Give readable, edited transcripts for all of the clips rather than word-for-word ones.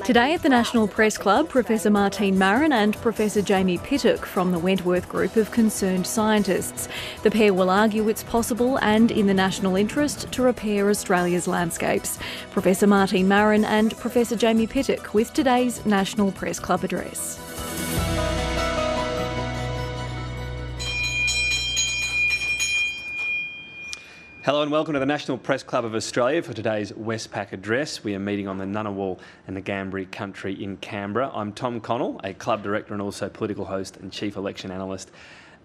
Today at the National Press Club, Professor Martine Maron and Professor Jamie Pittock from the Wentworth group of concerned scientists. The pair will argue it's possible and in the national interest to repair Australia's landscapes. Professor Martine Maron and Professor Jamie Pittock with today's National Press Club address. Hello and welcome to the National Press Club of Australia for today's Westpac address. We are meeting on the Ngunnawal and the Ngambri country in Canberra. I'm Tom Connell, a club director and also political host and chief election analyst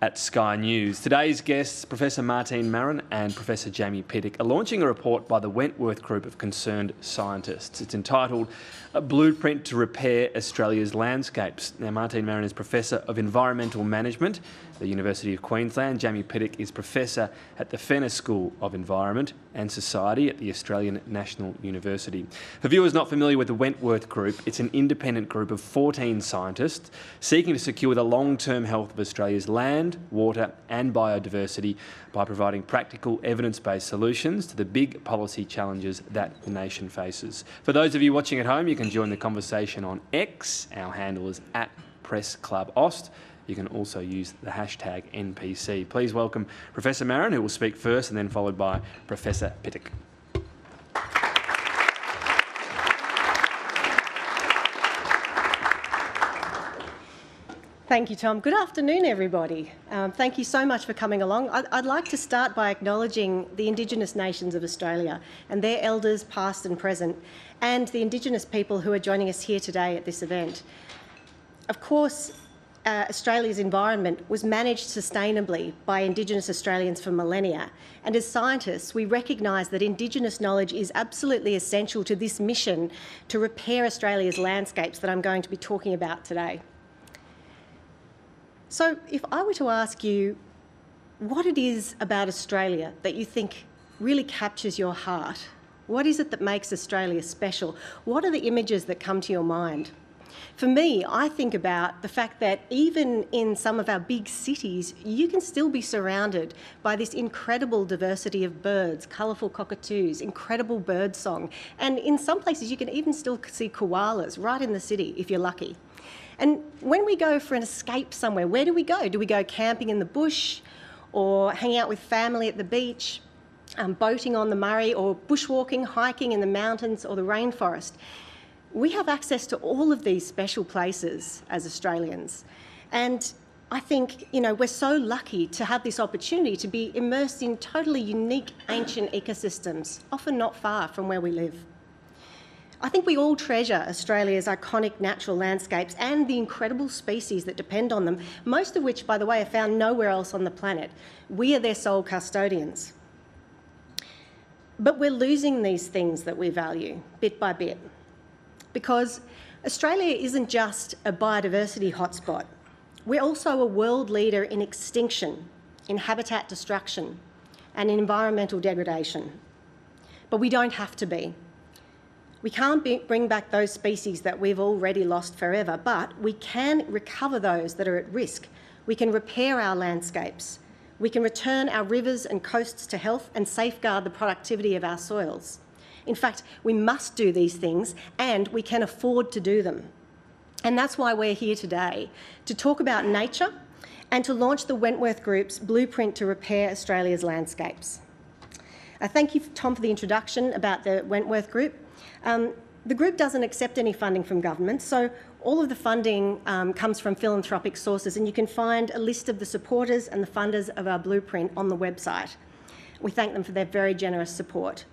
at Sky News. Today's guests, Professor Martine Maron and Professor Jamie Pittock, are launching a report by the Wentworth group of concerned scientists. It's entitled A Blueprint to Repair Australia's Landscapes. Now, Martine Maron is Professor of Environmental Management at the University of Queensland. Jamie Pittock is Professor at the Fenner School of Environment and Society at the Australian National University. For viewers not familiar with the Wentworth group, it's an independent group of 14 scientists seeking to secure the long-term health of Australia's land, water and biodiversity by providing practical, evidence-based solutions to the big policy challenges that the nation faces. For those of you watching at home, you can join the conversation on X. Our handle is @PressClubAust. You can also use the hashtag NPC. Please welcome Professor Maron, who will speak first, and then followed by Professor Pittock. Thank you, Tom. Good afternoon, everybody. Thank you so much for coming along. I'd like to start by acknowledging the Indigenous nations of Australia and their elders, past and present, and the Indigenous people who are joining us here today at this event. Of course, Australia's environment was managed sustainably by Indigenous Australians for millennia, and as scientists we recognise that Indigenous knowledge is absolutely essential to this mission to repair Australia's landscapes that I'm going to be talking about today. So if I were to ask you what it is about Australia that you think really captures your heart, what is it that makes Australia special? What are the images that come to your mind? For me, I think about the fact that even in some of our big cities, you can still be surrounded by this incredible diversity of birds, colourful cockatoos, incredible bird song, and in some places you can even still see koalas right in the city if you're lucky. And when we go for an escape somewhere, where do we go? Do we go camping in the bush or hang out with family at the beach, boating on the Murray, or bushwalking, hiking in the mountains or the rainforest? We have access to all of these special places as Australians. And I think, we're so lucky to have this opportunity to be immersed in totally unique ancient ecosystems, often not far from where we live. I think we all treasure Australia's iconic natural landscapes and the incredible species that depend on them, most of which, by the way, are found nowhere else on the planet. We are their sole custodians. But we're losing these things that we value, bit by bit, because Australia isn't just a biodiversity hotspot. We're also a world leader in extinction, in habitat destruction, and in environmental degradation. But we don't have to be. We can't bring back those species that we've already lost forever, but we can recover those that are at risk. We can repair our landscapes. We can return our rivers and coasts to health and safeguard the productivity of our soils. In fact, we must do these things and we can afford to do them. And that's why we're here today, to talk about nature and to launch the Wentworth Group's Blueprint to Repair Australia's Landscapes. Thank you, Tom, for the introduction about the Wentworth Group. The group doesn't accept any funding from government, so all of the funding comes from philanthropic sources, and you can find a list of the supporters and the funders of our blueprint on the website. We thank them for their very generous support.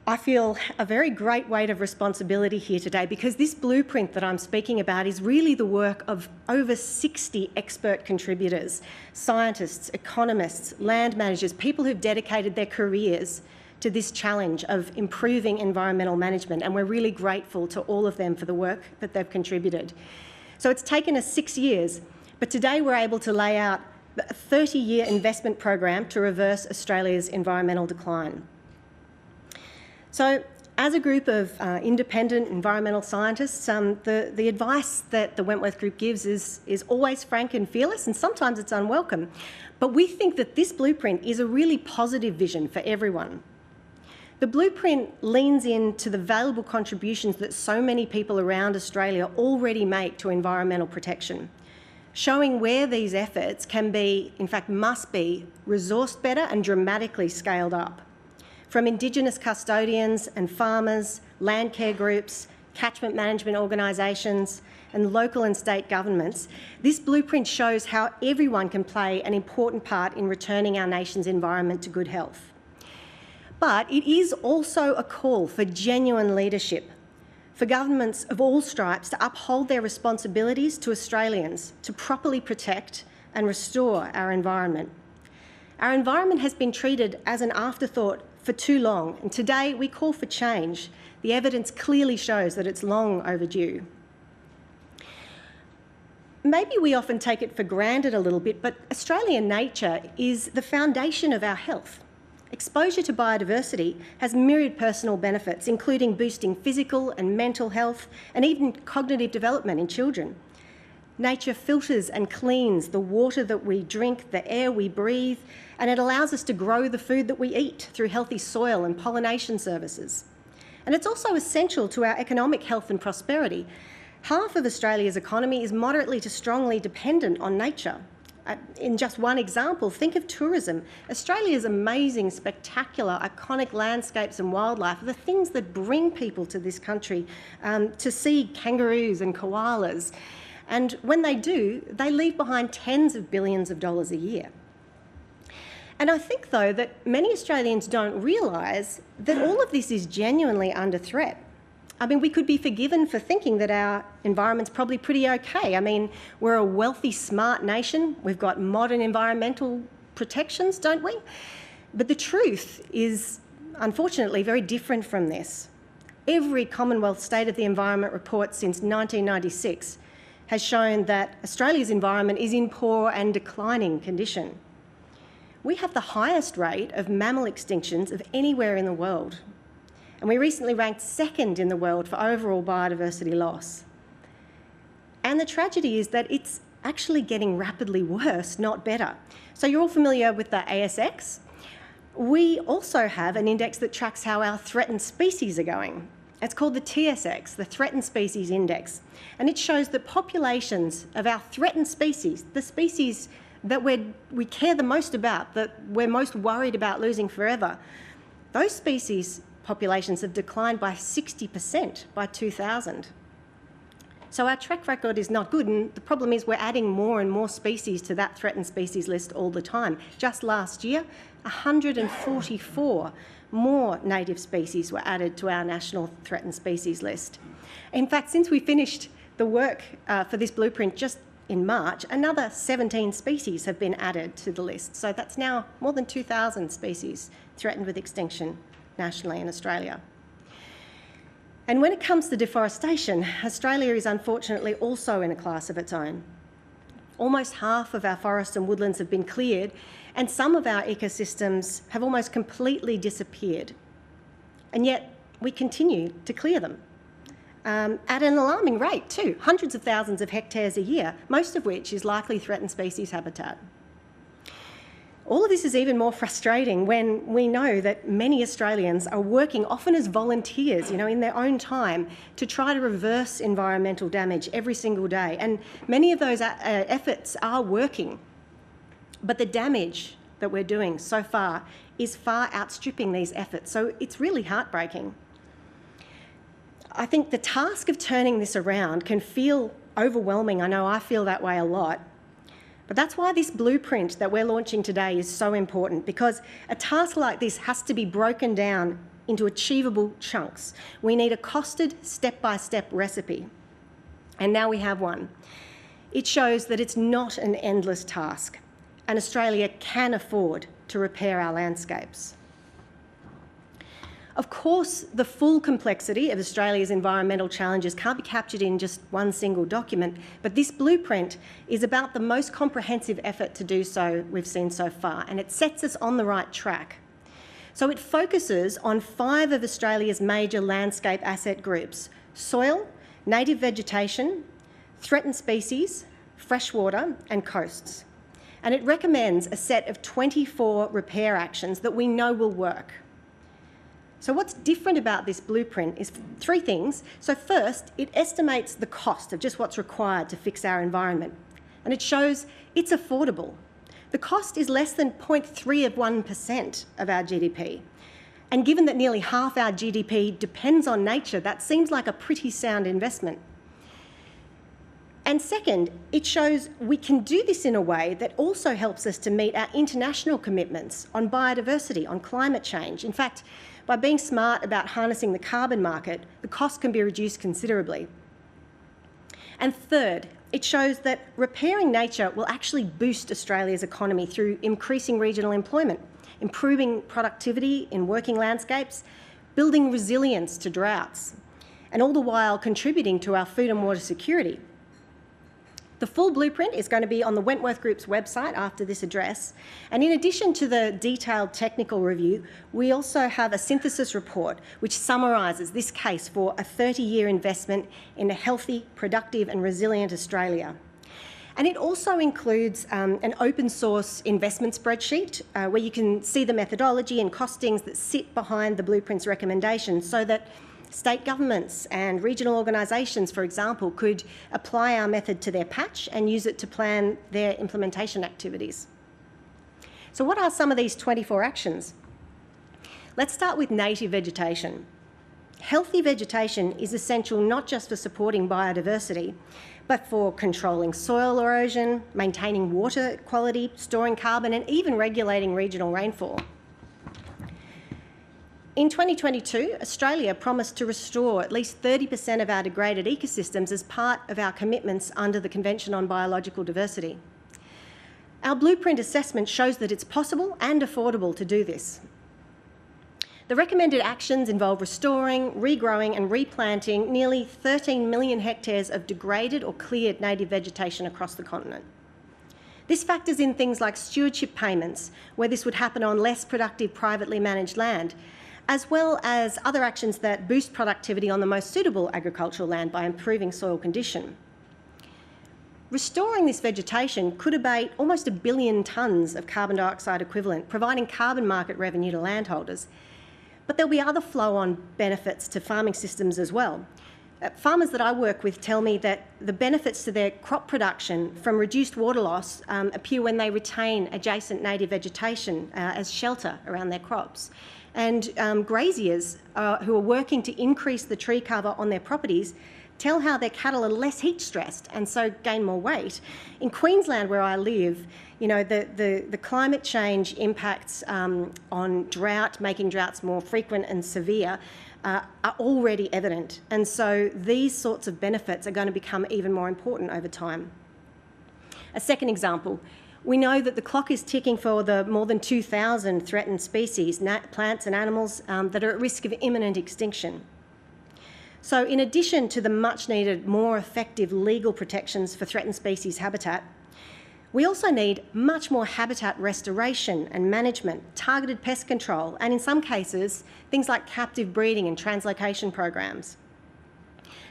I feel a very great weight of responsibility here today because this blueprint that I'm speaking about is really the work of over 60 expert contributors, scientists, economists, land managers, people who've dedicated their careers to this challenge of improving environmental management, and we're really grateful to all of them for the work that they've contributed. So it's taken us 6 years, but today we're able to lay out a 30-year investment program to reverse Australia's environmental decline. So as a group of independent environmental scientists, the advice that the Wentworth Group gives is always frank and fearless, and sometimes it's unwelcome. But we think that this blueprint is a really positive vision for everyone. The blueprint leans into the valuable contributions that so many people around Australia already make to environmental protection, showing where these efforts can be, in fact must be, resourced better and dramatically scaled up. From Indigenous custodians and farmers, land care groups, catchment management organisations and local and state governments, this blueprint shows how everyone can play an important part in returning our nation's environment to good health. But it is also a call for genuine leadership, for governments of all stripes to uphold their responsibilities to Australians to properly protect and restore our environment. Our environment has been treated as an afterthought for too long, and today we call for change. The evidence clearly shows that it's long overdue. Maybe we often take it for granted a little bit, but Australian nature is the foundation of our health. Exposure to biodiversity has myriad personal benefits, including boosting physical and mental health and even cognitive development in children. Nature filters and cleans the water that we drink, the air we breathe, and it allows us to grow the food that we eat through healthy soil and pollination services. And it's also essential to our economic health and prosperity. Half of Australia's economy is moderately to strongly dependent on nature. In just one example, think of tourism. Australia's amazing, spectacular, iconic landscapes and wildlife are the things that bring people to this country to see kangaroos and koalas. And when they do, they leave behind tens of billions of dollars a year. And I think, though, that many Australians don't realise that all of this is genuinely under threat. I mean, we could be forgiven for thinking that our environment's probably pretty okay. I mean, we're a wealthy, smart nation. We've got modern environmental protections, don't we? But the truth is, unfortunately, very different from this. Every Commonwealth State of the Environment report since 1996 has shown that Australia's environment is in poor and declining condition. We have the highest rate of mammal extinctions of anywhere in the world. And we recently ranked second in the world for overall biodiversity loss. And the tragedy is that it's actually getting rapidly worse, not better. So you're all familiar with the ASX. We also have an index that tracks how our threatened species are going. It's called the TSX, the Threatened Species Index. And it shows that populations of our threatened species, the species that we care the most about, that we're most worried about losing forever, those species populations have declined by 60% by 2000. So our track record is not good, and the problem is we're adding more and more species to that threatened species list all the time. Just last year, 144 more native species were added to our national threatened species list. In fact, since we finished the work for this blueprint just in March, another 17 species have been added to the list. So that's now more than 2,000 species threatened with extinction nationally in Australia. And when it comes to deforestation, Australia is unfortunately also in a class of its own. Almost half of our forests and woodlands have been cleared, and some of our ecosystems have almost completely disappeared. And yet we continue to clear them at an alarming rate too, hundreds of thousands of hectares a year, most of which is likely threatened species habitat. All of this is even more frustrating when we know that many Australians are working, often as volunteers, in their own time, to try to reverse environmental damage every single day. And many of those efforts are working. But the damage that we're doing so far is far outstripping these efforts. So it's really heartbreaking. I think the task of turning this around can feel overwhelming. I know I feel that way a lot. But that's why this blueprint that we're launching today is so important, because a task like this has to be broken down into achievable chunks. We need a costed step-by-step recipe. And now we have one. It shows that it's not an endless task, and Australia can afford to repair our landscapes. Of course, the full complexity of Australia's environmental challenges can't be captured in just one single document, but this blueprint is about the most comprehensive effort to do so we've seen so far, and it sets us on the right track. So it focuses on 5 of Australia's major landscape asset groups: soil, native vegetation, threatened species, freshwater and coasts. And it recommends a set of 24 repair actions that we know will work. So what's different about this blueprint is three things. So first, it estimates the cost of just what's required to fix our environment. And it shows it's affordable. The cost is less than 0.3% of our GDP. And given that nearly half our GDP depends on nature, that seems like a pretty sound investment. And second, it shows we can do this in a way that also helps us to meet our international commitments on biodiversity, on climate change. In fact, by being smart about harnessing the carbon market, the cost can be reduced considerably. And third, it shows that repairing nature will actually boost Australia's economy through increasing regional employment, improving productivity in working landscapes, building resilience to droughts, and all the while contributing to our food and water security. The full blueprint is going to be on the Wentworth Group's website after this address. And in addition to the detailed technical review, we also have a synthesis report which summarises this case for a 30-year investment in a healthy, productive and resilient Australia. And it also includes an open source investment spreadsheet where you can see the methodology and costings that sit behind the blueprint's recommendations, so that state governments and regional organisations, for example, could apply our method to their patch and use it to plan their implementation activities. So what are some of these 24 actions? Let's start with native vegetation. Healthy vegetation is essential not just for supporting biodiversity, but for controlling soil erosion, maintaining water quality, storing carbon, and even regulating regional rainfall. In 2022, Australia promised to restore at least 30% of our degraded ecosystems as part of our commitments under the Convention on Biological Diversity. Our blueprint assessment shows that it's possible and affordable to do this. The recommended actions involve restoring, regrowing and replanting nearly 13 million hectares of degraded or cleared native vegetation across the continent. This factors in things like stewardship payments, where this would happen on less productive privately managed land, as well as other actions that boost productivity on the most suitable agricultural land by improving soil condition. Restoring this vegetation could abate almost 1 billion tonnes of carbon dioxide equivalent, providing carbon market revenue to landholders. But there'll be other flow-on benefits to farming systems as well. Farmers that I work with tell me that the benefits to their crop production from reduced water loss appear when they retain adjacent native vegetation as shelter around their crops. And graziers who are working to increase the tree cover on their properties tell how their cattle are less heat stressed and so gain more weight. In Queensland, where I live, you know, the climate change impacts on drought, making droughts more frequent and severe, are already evident. And so these sorts of benefits are going to become even more important over time. A second example, we know that the clock is ticking for the more than 2,000 threatened species, plants and animals, that are at risk of imminent extinction. So in addition to the much needed, more effective legal protections for threatened species habitat, we also need much more habitat restoration and management, targeted pest control, and in some cases, things like captive breeding and translocation programs.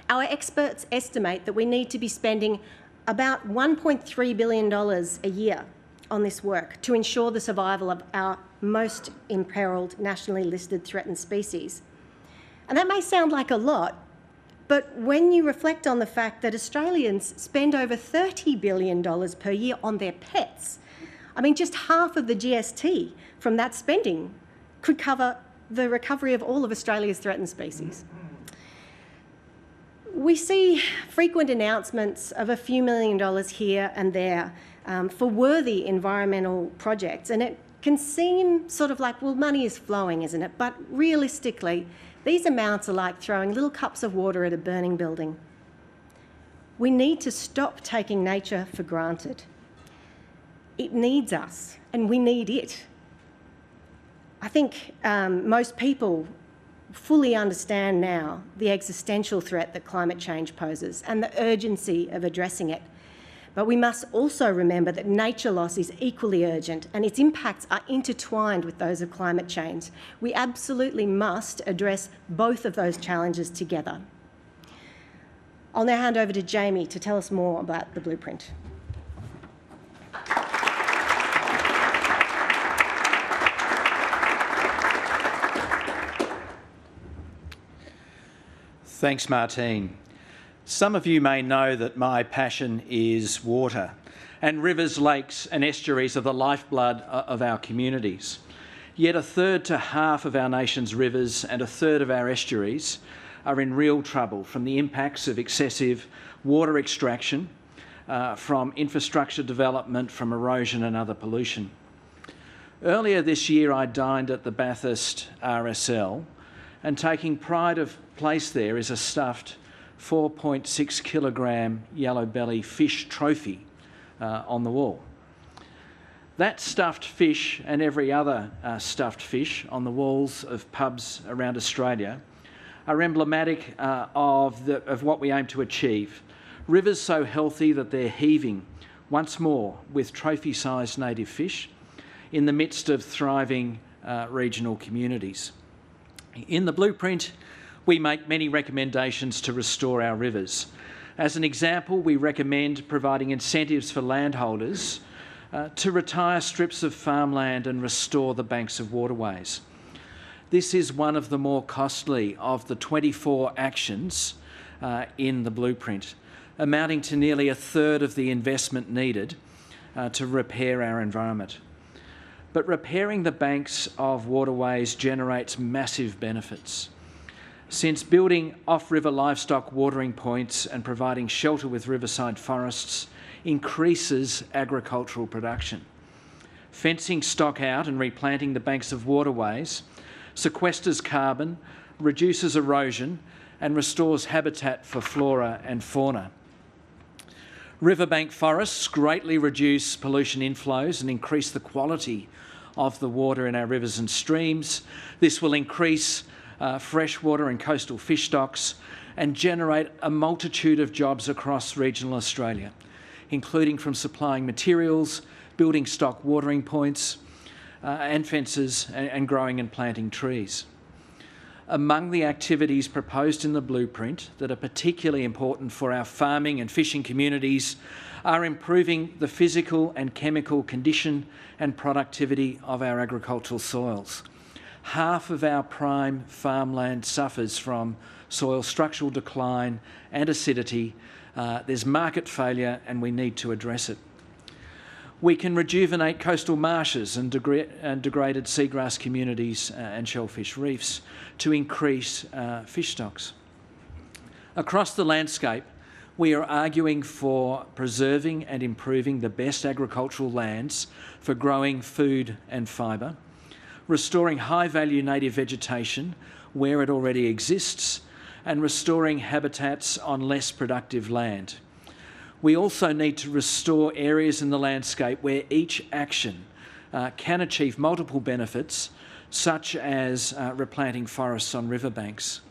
Our experts estimate that we need to be spending about $1.3 billion a year on this work to ensure the survival of our most imperilled nationally listed threatened species. And that may sound like a lot, but when you reflect on the fact that Australians spend over $30 billion per year on their pets, I mean, just half of the GST from that spending could cover the recovery of all of Australia's threatened species. We see frequent announcements of a few $1 million here and there for worthy environmental projects, and it can seem sort of like, well, money is flowing, isn't it? But realistically, these amounts are like throwing little cups of water at a burning building. We need to stop taking nature for granted. It needs us, and we need it. I think most people fully understand now the existential threat that climate change poses and the urgency of addressing it. But we must also remember that nature loss is equally urgent and its impacts are intertwined with those of climate change. We absolutely must address both of those challenges together. I'll now hand over to Jamie to tell us more about the blueprint. Thanks, Martine. Some of you may know that my passion is water, and rivers, lakes and estuaries are the lifeblood of our communities. Yet a third to half of our nation's rivers and a third of our estuaries are in real trouble from the impacts of excessive water extraction, from infrastructure development, from erosion and other pollution. Earlier this year I dined at the Bathurst RSL, and taking pride of place there is a stuffed 4.6 kilogram yellow belly fish trophy on the wall. That stuffed fish and every other stuffed fish on the walls of pubs around Australia are emblematic of what we aim to achieve. Rivers so healthy that they're heaving once more with trophy-sized native fish in the midst of thriving regional communities. In the blueprint, we make many recommendations to restore our rivers. As an example, we recommend providing incentives for landholders to retire strips of farmland and restore the banks of waterways. This is one of the more costly of the 24 actions in the blueprint, amounting to nearly a third of the investment needed to repair our environment. But repairing the banks of waterways generates massive benefits. Since building off-river livestock watering points and providing shelter with riverside forests increases agricultural production. Fencing stock out and replanting the banks of waterways sequesters carbon, reduces erosion and restores habitat for flora and fauna. Riverbank forests greatly reduce pollution inflows and increase the quality of the water in our rivers and streams. This will increase freshwater and coastal fish stocks and generate a multitude of jobs across regional Australia, including from supplying materials, building stock watering points and fences, and growing and planting trees. Among the activities proposed in the blueprint that are particularly important for our farming and fishing communities are improving the physical and chemical condition and productivity of our agricultural soils. Half of our prime farmland suffers from soil structural decline and acidity. There's market failure and we need to address it. We can rejuvenate coastal marshes and degraded seagrass communities and shellfish reefs to increase fish stocks. Across the landscape, we are arguing for preserving and improving the best agricultural lands for growing food and fibre, restoring high-value native vegetation where it already exists, and restoring habitats on less productive land. We also need to restore areas in the landscape where each action can achieve multiple benefits, such as replanting forests on riverbanks.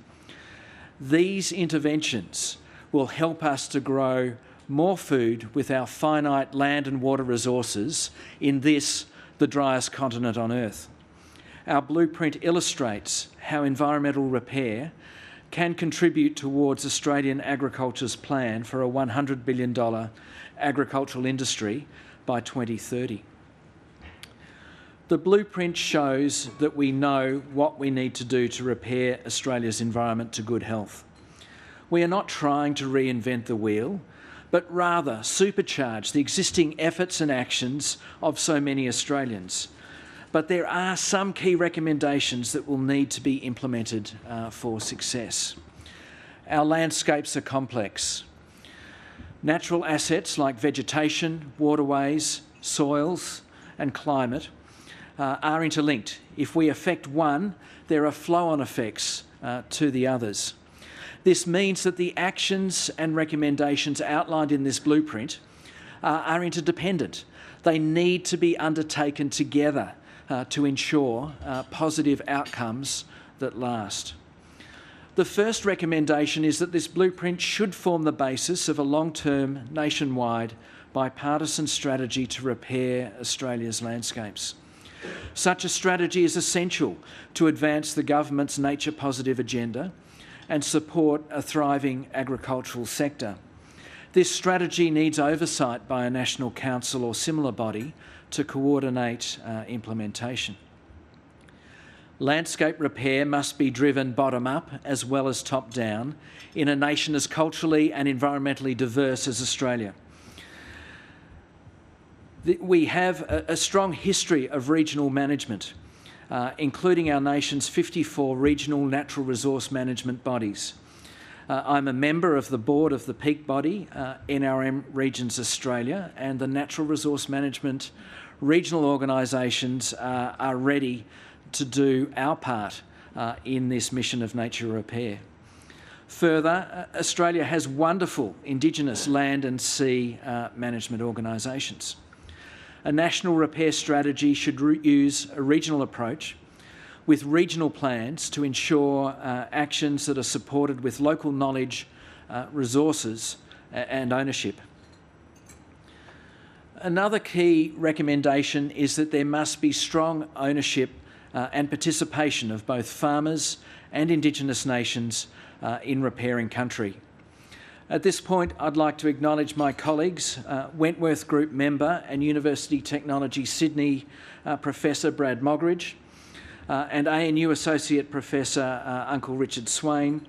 These interventions will help us to grow more food with our finite land and water resources in this, the driest continent on Earth. Our blueprint illustrates how environmental repair can contribute towards Australian agriculture's plan for a $100 billion agricultural industry by 2030. The blueprint shows that we know what we need to do to repair Australia's environment to good health. We are not trying to reinvent the wheel, but rather supercharge the existing efforts and actions of so many Australians. But there are some key recommendations that will need to be implemented for success. Our landscapes are complex. Natural assets like vegetation, waterways, soils and climate are interlinked. If we affect one, there are flow-on effects to the others. This means that the actions and recommendations outlined in this blueprint are interdependent. They need to be undertaken together to ensure positive outcomes that last. The first recommendation is that this blueprint should form the basis of a long-term, nationwide, bipartisan strategy to repair Australia's landscapes. Such a strategy is essential to advance the government's nature-positive agenda and support a thriving agricultural sector. This strategy needs oversight by a national council or similar body to coordinate implementation. Landscape repair must be driven bottom up as well as top down in a nation as culturally and environmentally diverse as Australia. We have a strong history of regional management, including our nation's 54 regional natural resource management bodies. I'm a member of the board of the peak body, NRM Regions Australia, and the natural resource management regional organisations are ready to do our part in this mission of nature repair. Further, Australia has wonderful Indigenous land and sea management organisations. A national repair strategy should use a regional approach with regional plans to ensure actions that are supported with local knowledge, resources and ownership. Another key recommendation is that there must be strong ownership and participation of both farmers and Indigenous nations in repairing country. At this point, I'd like to acknowledge my colleagues, Wentworth Group member and University Technology Sydney Professor Brad Mogridge, and ANU Associate Professor Uncle Richard Swain,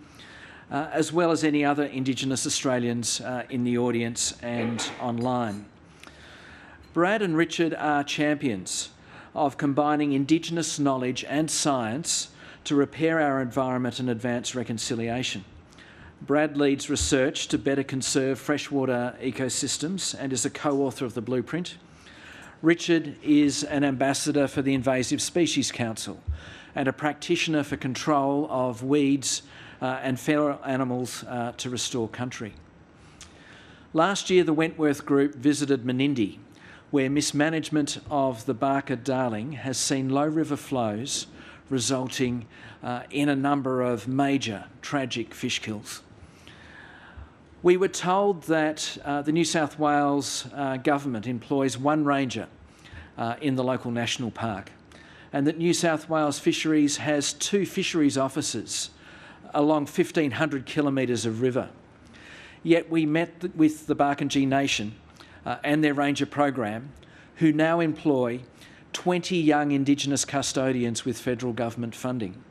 as well as any other Indigenous Australians in the audience and online. Brad and Richard are champions of combining Indigenous knowledge and science to repair our environment and advance reconciliation. Brad leads research to better conserve freshwater ecosystems and is a co-author of the blueprint. Richard is an ambassador for the Invasive Species Council and a practitioner for control of weeds and feral animals to restore country. Last year, the Wentworth Group visited Menindee, where mismanagement of the Barker Darling has seen low river flows resulting in a number of major tragic fish kills. We were told that the New South Wales government employs one ranger in the local national park, and that New South Wales Fisheries has 2 fisheries officers along 1,500 kilometres of river. Yet we met with the Barkindji Nation and their ranger program, who now employ 20 young Indigenous custodians with federal government funding.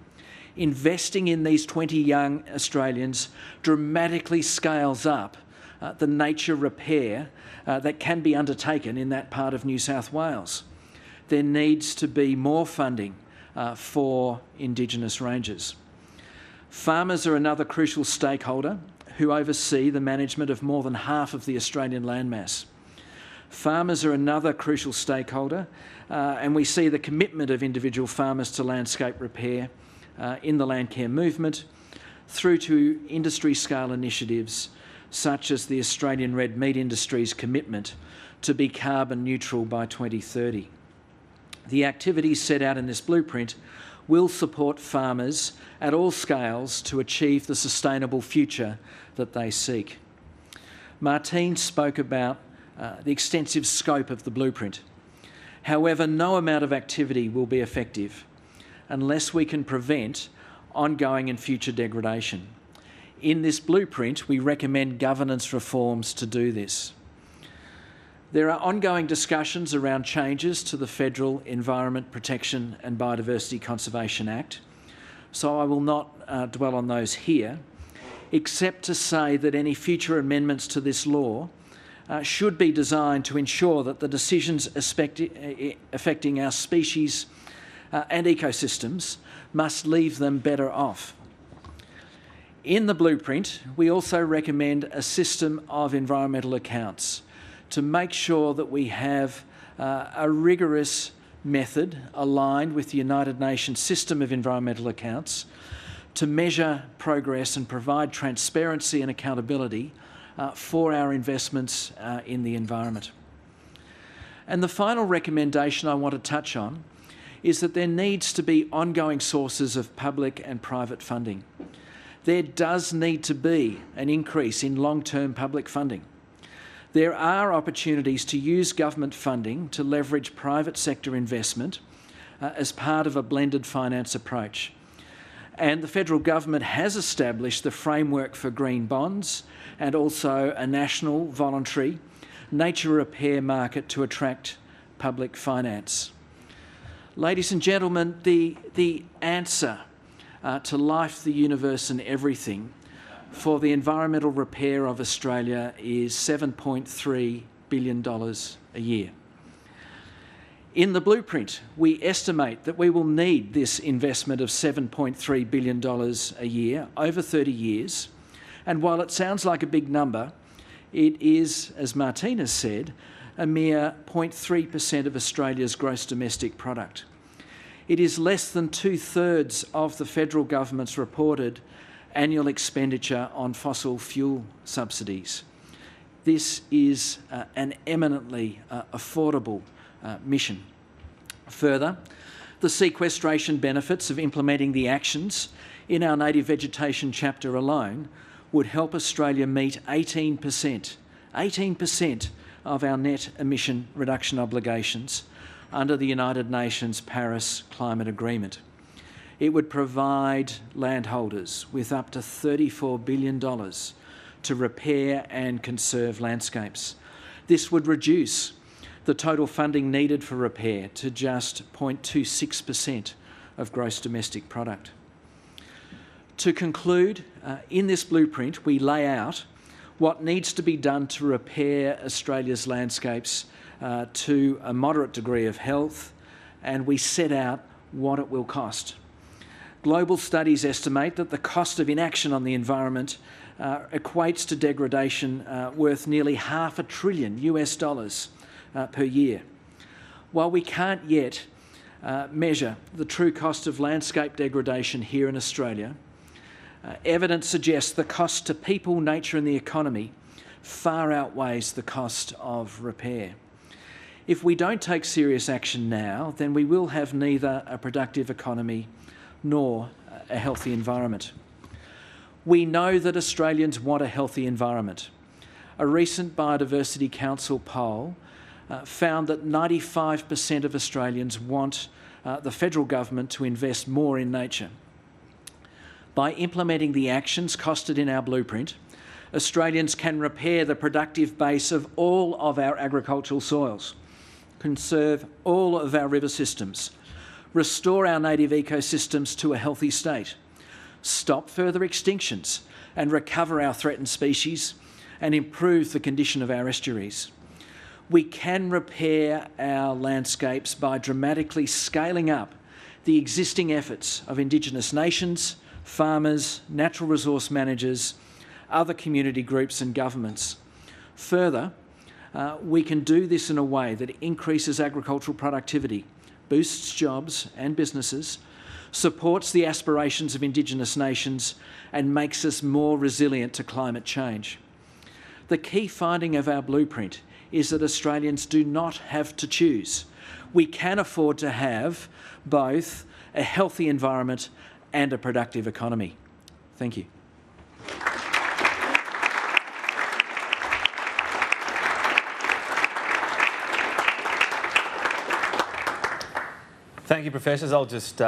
Investing in these 20 young Australians dramatically scales up the nature repair that can be undertaken in that part of New South Wales. There needs to be more funding for Indigenous rangers. Farmers are another crucial stakeholder who oversee the management of more than half of the Australian landmass. Farmers are another crucial stakeholder, and we see the commitment of individual farmers to landscape repair in the land care movement, through to industry-scale initiatives such as the Australian red meat industry's commitment to be carbon neutral by 2030. The activities set out in this blueprint will support farmers at all scales to achieve the sustainable future that they seek. Martine spoke about the extensive scope of the blueprint. However, no amount of activity will be effective unless we can prevent ongoing and future degradation. In this blueprint, we recommend governance reforms to do this. There are ongoing discussions around changes to the Federal Environment Protection and Biodiversity Conservation Act, so I will not dwell on those here, except to say that any future amendments to this law should be designed to ensure that the decisions affecting our species and ecosystems must leave them better off. In the blueprint, we also recommend a system of environmental accounts to make sure that we have a rigorous method aligned with the United Nations system of environmental accounts to measure progress and provide transparency and accountability for our investments in the environment. And the final recommendation I want to touch on is that there needs to be ongoing sources of public and private funding. There does need to be an increase in long-term public funding. There are opportunities to use government funding to leverage private sector investment as part of a blended finance approach. And the federal government has established the framework for green bonds and also a national voluntary nature repair market to attract public finance. Ladies and gentlemen, the answer to life, the universe and everything for the environmental repair of Australia is $7.3 billion a year. In the blueprint, we estimate that we will need this investment of $7.3 billion a year over 30 years. And while it sounds like a big number, it is, as Martine has said, a mere 0.3% of Australia's gross domestic product. It is less than 2/3 of the federal government's reported annual expenditure on fossil fuel subsidies. This is an eminently affordable mission. Further, the sequestration benefits of implementing the actions in our native vegetation chapter alone would help Australia meet 18% of our net emission reduction obligations under the United Nations Paris Climate Agreement. It would provide landholders with up to $34 billion to repair and conserve landscapes. This would reduce the total funding needed for repair to just 0.26% of gross domestic product. To conclude, in this blueprint, we lay out what needs to be done to repair Australia's landscapes to a moderate degree of health, and we set out what it will cost. Global studies estimate that the cost of inaction on the environment equates to degradation worth nearly $500 billion per year. While we can't yet measure the true cost of landscape degradation here in Australia, evidence suggests the cost to people, nature and the economy far outweighs the cost of repair. If we don't take serious action now, then we will have neither a productive economy nor a healthy environment. We know that Australians want a healthy environment. A recent Biodiversity Council poll found that 95% of Australians want the federal government to invest more in nature. By implementing the actions costed in our blueprint, Australians can repair the productive base of all of our agricultural soils, conserve all of our river systems, restore our native ecosystems to a healthy state, stop further extinctions and recover our threatened species, and improve the condition of our estuaries. We can repair our landscapes by dramatically scaling up the existing efforts of Indigenous nations, farmers, natural resource managers, other community groups and governments. Further, we can do this in a way that increases agricultural productivity, boosts jobs and businesses, supports the aspirations of Indigenous nations and makes us more resilient to climate change. The key finding of our blueprint is that Australians do not have to choose. We can afford to have both a healthy environment and a productive economy. Thank you. Thank you, Professors. I'll just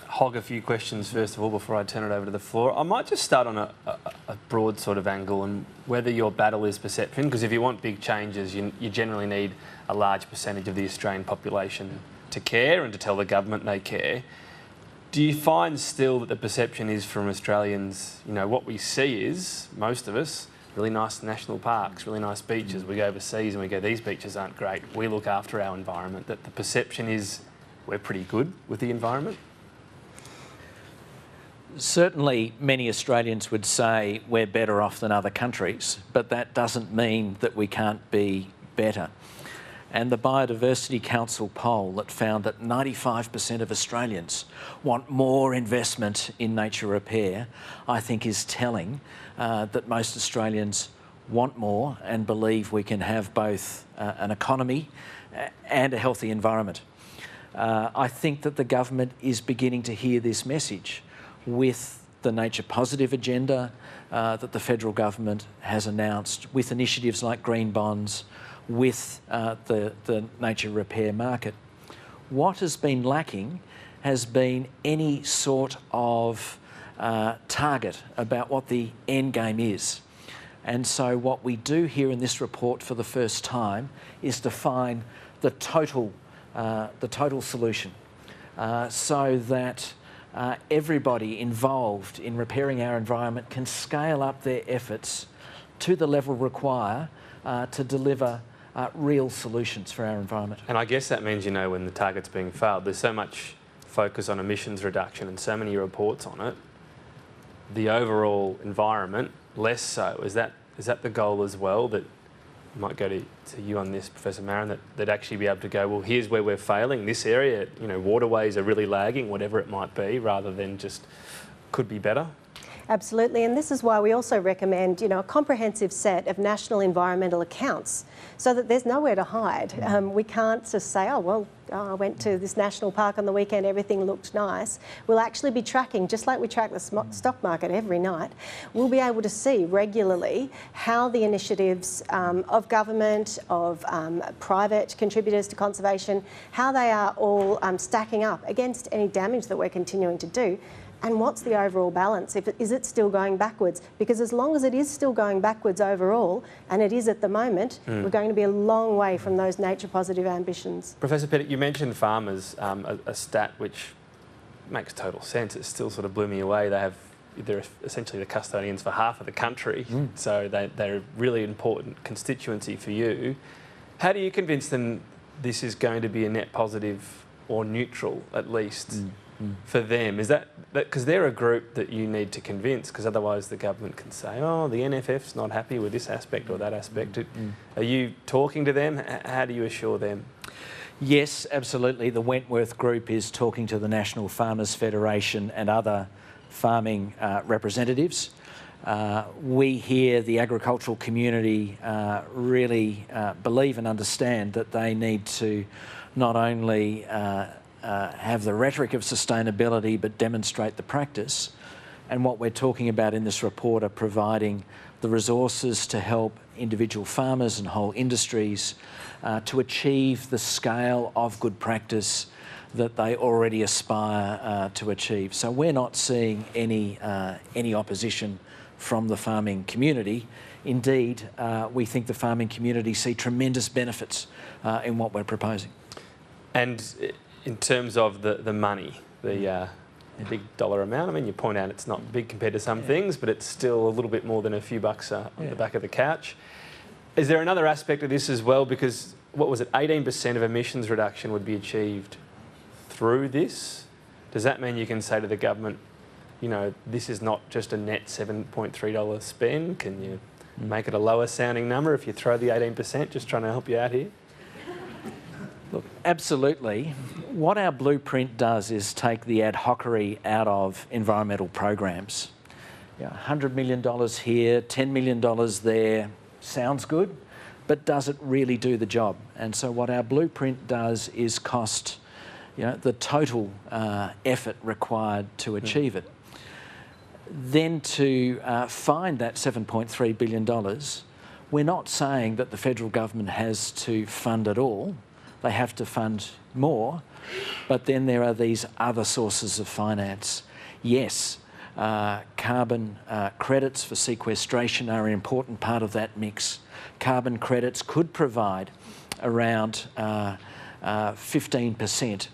hog a few questions first of all before I turn it over to the floor. I might just start on a broad sort of angle and whether your battle is perception, because if you want big changes, you generally need a large percentage of the Australian population to care and to tell the government they care. Do you find still that the perception is from Australians, you know, what we see is, most of us, really nice national parks, really nice beaches. We go overseas and we go, these beaches aren't great. We look after our environment. That the perception is we're pretty good with the environment? Certainly, many Australians would say we're better off than other countries, but that doesn't mean that we can't be better. And the Biodiversity Council poll that found that 95% of Australians want more investment in nature repair, I think is telling that most Australians want more and believe we can have both an economy and a healthy environment. I think that the government is beginning to hear this message with the nature positive agenda that the federal government has announced, with initiatives like green bonds, with the nature repair market. What has been lacking has been any sort of target about what the end game is. And so what we do here in this report for the first time is define the total solution. so that everybody involved in repairing our environment can scale up their efforts to the level required to deliver real solutions for our environment. And I guess that means, you know, when the target's being failed, there's so much focus on emissions reduction and so many reports on it. The overall environment, less so. Is that the goal as well? That might go to you on this, Professor Maron, that actually be able to go, well, here's where we're failing. This area, you know, waterways are really lagging, whatever it might be, rather than just could be better. Absolutely, and this is why we also recommend, you know, a comprehensive set of national environmental accounts so that there's nowhere to hide. We can't just say, oh, well, I went to this national park on the weekend, everything looked nice. We'll actually be tracking, just like we track the stock market every night, we'll be able to see regularly how the initiatives of government, of private contributors to conservation, how they are all stacking up against any damage that we're continuing to do. And what's the overall balance? Is it still going backwards? Because as long as it is still going backwards overall, and it is at the moment, we're going to be a long way from those nature-positive ambitions. Professor Pittock, you mentioned farmers, a stat which makes total sense. It still sort of blew me away. They're essentially the custodians for half of the country, so they're a really important constituency for you. How do you convince them this is going to be a net positive or neutral, at least, for them? Is that because they're a group that you need to convince, because otherwise the government can say, oh, the NFF's not happy with this aspect or that aspect. Are you talking to them? How do you assure them? Yes, absolutely. The Wentworth group is talking to the National Farmers Federation and other farming representatives. We here, the agricultural community, really believe and understand that they need to not only have the rhetoric of sustainability but demonstrate the practice. And what we're talking about in this report are providing the resources to help individual farmers and whole industries to achieve the scale of good practice that they already aspire to achieve. So we're not seeing any opposition from the farming community. Indeed, we think the farming community see tremendous benefits in what we're proposing. And in terms of the money, the big dollar amount, I mean, you point out it's not big compared to some things, but it's still a little bit more than a few bucks on the back of the couch. Is there another aspect of this as well? Because, what was it, 18% of emissions reduction would be achieved through this? Does that mean you can say to the government, you know, this is not just a net $7.3 spend? Can you make it a lower sounding number if you throw the 18%? Just trying to help you out here. Look, absolutely. What our blueprint does is take the ad hocery out of environmental programs. $100 million here, $10 million there, sounds good, but does it really do the job? And so what our blueprint does is cost, you know, the total effort required to achieve it. Then to find that $7.3 billion, we're not saying that the federal government has to fund it all. They have to fund more, but then there are these other sources of finance. Yes, carbon credits for sequestration are an important part of that mix. Carbon credits could provide around 15%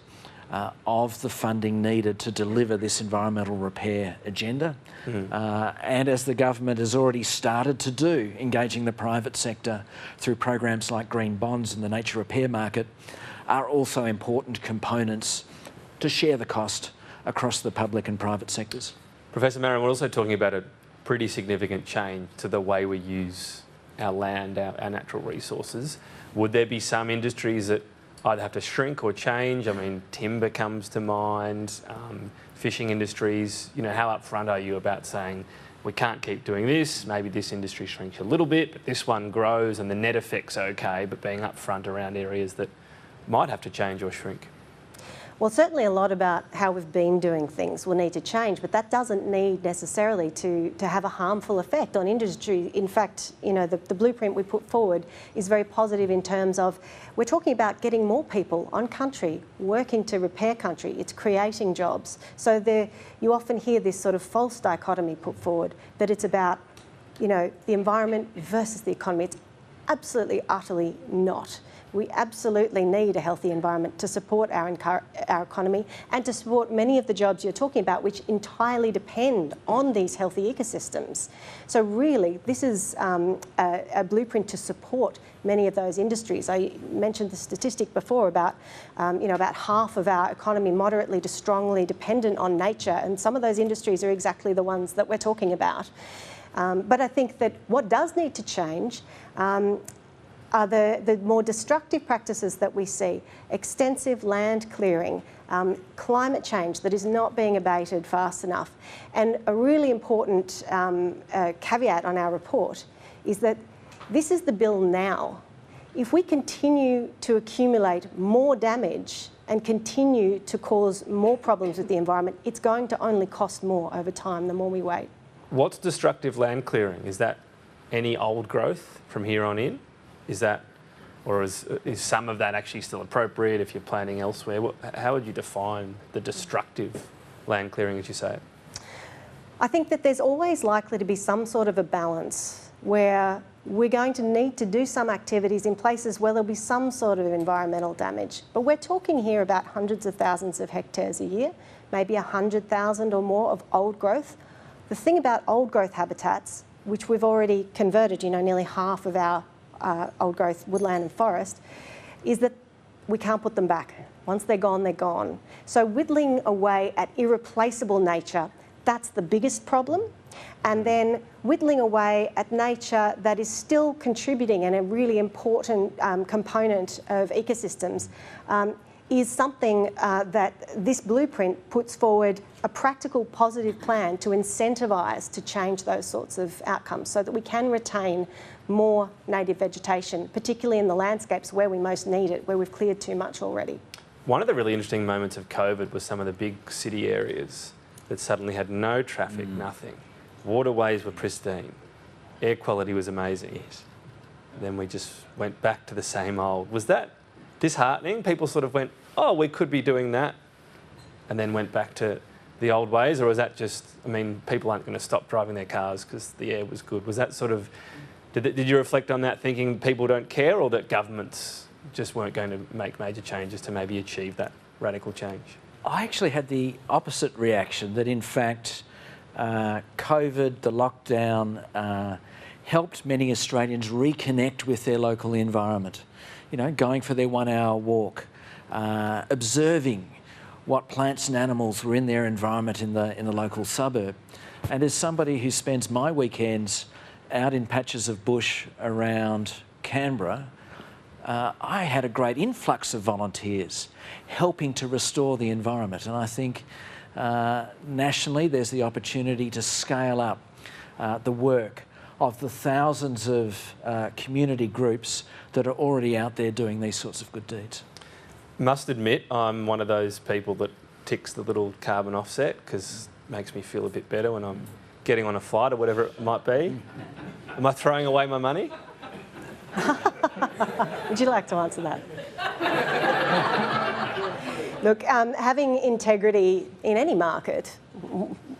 of the funding needed to deliver this environmental repair agenda. And as the government has already started to do, engaging the private sector through programs like green bonds and the nature repair market, are also important components to share the cost across the public and private sectors. Professor Maron, we're also talking about a pretty significant change to the way we use our land, our natural resources. Would there be some industries that either have to shrink or change? I mean, timber comes to mind, fishing industries. You know, how upfront are you about saying, we can't keep doing this, maybe this industry shrinks a little bit, but this one grows and the net effect's okay, but being upfront around areas that might have to change or shrink? Well, certainly a lot about how we've been doing things will need to change, but that doesn't need necessarily to have a harmful effect on industry. In fact, you know, the blueprint we put forward is very positive in terms of we're talking about getting more people on country, working to repair country. It's creating jobs. So you often hear this sort of false dichotomy put forward that it's about, you know, the environment versus the economy. It's absolutely, utterly not. We absolutely need a healthy environment to support our economy and to support many of the jobs you're talking about, which entirely depend on these healthy ecosystems. So really, this is a blueprint to support many of those industries. I mentioned the statistic before about, about half of our economy moderately to strongly dependent on nature, and some of those industries are exactly the ones that we're talking about. But I think that what does need to change are the more destructive practices that we see: extensive land clearing, climate change that is not being abated fast enough. And a really important caveat on our report is that this is the bill now. If we continue to accumulate more damage and continue to cause more problems with the environment, it's going to only cost more over time the more we wait. What's destructive land clearing? Is that any old growth from here on in? Is that, or is some of that actually still appropriate if you're planting elsewhere? How would you define the destructive land clearing, as you say it? I think that there's always likely to be some sort of a balance where we're going to need to do some activities in places where there'll be some sort of environmental damage. But we're talking here about hundreds of thousands of hectares a year, maybe 100,000 or more of old growth. The thing about old growth habitats, which we've already converted, nearly half of our old growth woodland and forest, is that we can't put them back. Once they're gone, they're gone. So whittling away at irreplaceable nature, that's the biggest problem. And then whittling away at nature that is still contributing and a really important component of ecosystems is something that this blueprint puts forward a practical, positive plan to incentivise to change those sorts of outcomes so that we can retain more native vegetation, particularly in the landscapes where we most need it, where we've cleared too much already. One of the really interesting moments of COVID was some of the big city areas that suddenly had no traffic, nothing. Waterways were pristine. Air quality was amazing. Yes. Then we just went back to the same old. Was that disheartening? People sort of went, oh, we could be doing that, and then went back to the old ways? Or was that just, people aren't going to stop driving their cars because the air was good? Was that sort of, did you reflect on that thinking people don't care, or that governments just weren't going to make major changes to maybe achieve that radical change? I actually had the opposite reaction, that in fact COVID, the lockdown, helped many Australians reconnect with their local environment. Going for their 1 hour walk, observing what plants and animals were in their environment in the local suburb. And as somebody who spends my weekends out in patches of bush around Canberra, I had a great influx of volunteers helping to restore the environment. And I think nationally there's the opportunity to scale up the work of the thousands of community groups that are already out there doing these sorts of good deeds. Must admit, I'm one of those people that ticks the little carbon offset because it makes me feel a bit better when I'm getting on a flight or whatever it might be. Am I throwing away my money? Would you like to answer that? Look, having integrity in any market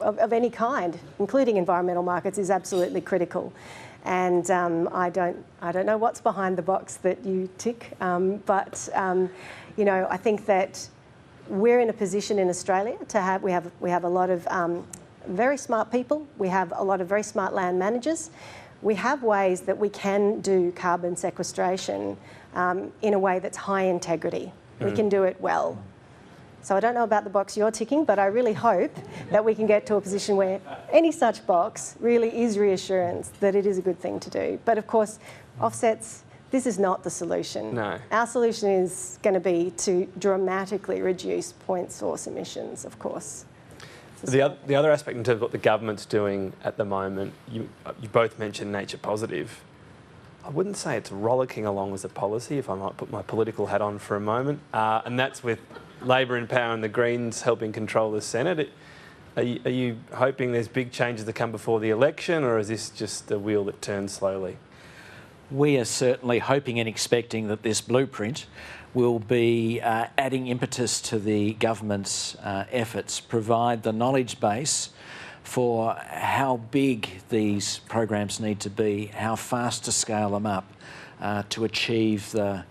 of any kind, including environmental markets, is absolutely critical. And I don't know what's behind the box that you tick, but I think that we're in a position in Australia to have we have a lot of very smart people. We have a lot of very smart land managers. We have ways that we can do carbon sequestration in a way that's high integrity. We can do it well. So I don't know about the box you're ticking, but I really hope that we can get to a position where any such box really is reassurance that it is a good thing to do. But of course, offsets, this is not the solution. No. Our solution is going to be to dramatically reduce point source emissions, of course. The other aspect in terms of what the government's doing at the moment, you both mentioned nature positive. I wouldn't say it's rollicking along as a policy, if I might put my political hat on for a moment, and that's with Labor in power and the Greens helping control the Senate. Are you hoping there's big changes to come before the election, or is this just a wheel that turns slowly? We are certainly hoping and expecting that this blueprint will be adding impetus to the government's efforts, provide the knowledge base for how big these programs need to be, how fast to scale them up to achieve the